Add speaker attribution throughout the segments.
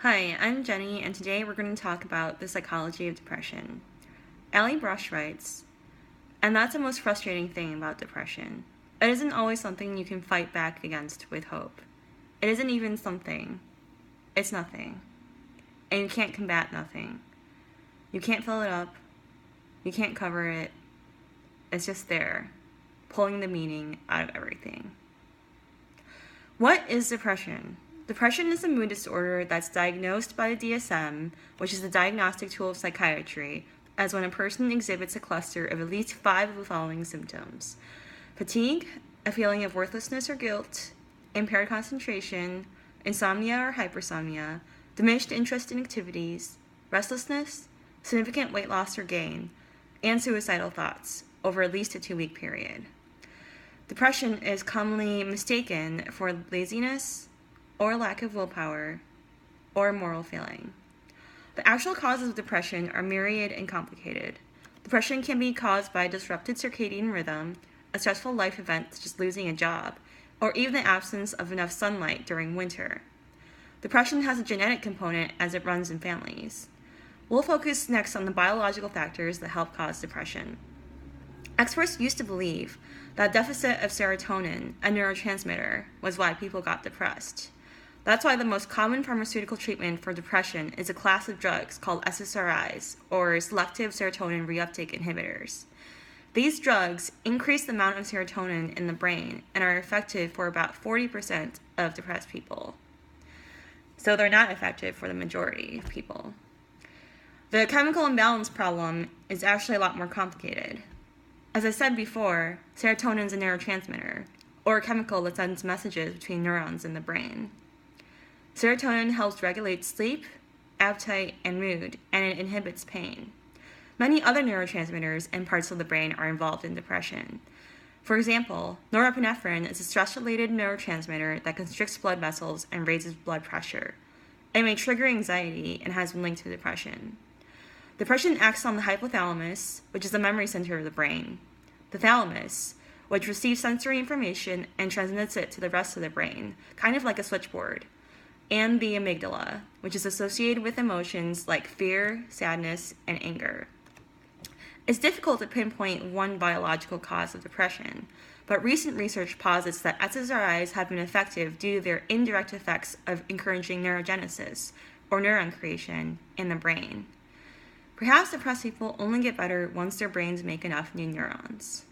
Speaker 1: Hi, I'm Jenny, and today we're going to talk about the psychology of depression. Allie Brush writes, and that's the most frustrating thing about depression. It isn't always something you can fight back against with hope. It isn't even something. It's nothing. And you can't combat nothing. You can't fill it up. You can't cover it. It's just there, pulling the meaning out of everything. What is depression? Depression is a mood disorder that's diagnosed by the DSM, which is the diagnostic tool of psychiatry, as when a person exhibits a cluster of at least 5 of the following symptoms: fatigue, a feeling of worthlessness or guilt, impaired concentration, insomnia or hypersomnia, diminished interest in activities, restlessness, significant weight loss or gain, and suicidal thoughts over at least a 2-week period. Depression is commonly mistaken for laziness or lack of willpower or moral failing. The actual causes of depression are myriad and complicated. Depression can be caused by a disrupted circadian rhythm, a stressful life event such as losing a job, or even the absence of enough sunlight during winter. Depression has a genetic component as it runs in families. We'll focus next on the biological factors that help cause depression. Experts used to believe that deficit of serotonin, a neurotransmitter, was why people got depressed. That's why the most common pharmaceutical treatment for depression is a class of drugs called SSRIs, or selective serotonin reuptake inhibitors. These drugs increase the amount of serotonin in the brain and are effective for about 40% of depressed people. So they're not effective for the majority of people. The chemical imbalance problem is actually a lot more complicated. As I said before, serotonin is a neurotransmitter, or a chemical that sends messages between neurons in the brain. Serotonin helps regulate sleep, appetite, and mood, and it inhibits pain. Many other neurotransmitters and parts of the brain are involved in depression. For example, norepinephrine is a stress-related neurotransmitter that constricts blood vessels and raises blood pressure. It may trigger anxiety and has been linked to depression. Depression acts on the hypothalamus, which is the memory center of the brain, the thalamus, which receives sensory information and transmits it to the rest of the brain, kind of like a switchboard, and the amygdala, which is associated with emotions like fear, sadness, and anger. It's difficult to pinpoint one biological cause of depression, but recent research posits that SSRIs have been effective due to their indirect effects of encouraging neurogenesis, or neuron creation, in the brain. Perhaps depressed people only get better once their brains make enough new neurons.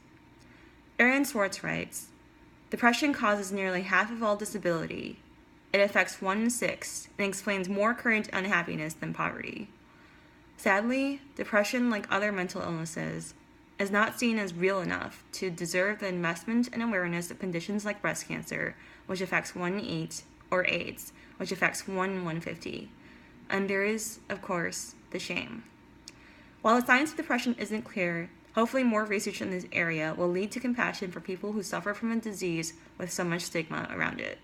Speaker 1: Aaron Swartz writes, depression causes nearly half of all disability. It affects 1 in 6 and explains more current unhappiness than poverty. Sadly, depression, like other mental illnesses, is not seen as real enough to deserve the investment and awareness of conditions like breast cancer, which affects 1 in 8, or AIDS, which affects 1 in 150. And there is, of course, the shame. While the science of depression isn't clear, hopefully more research in this area will lead to compassion for people who suffer from a disease with so much stigma around it.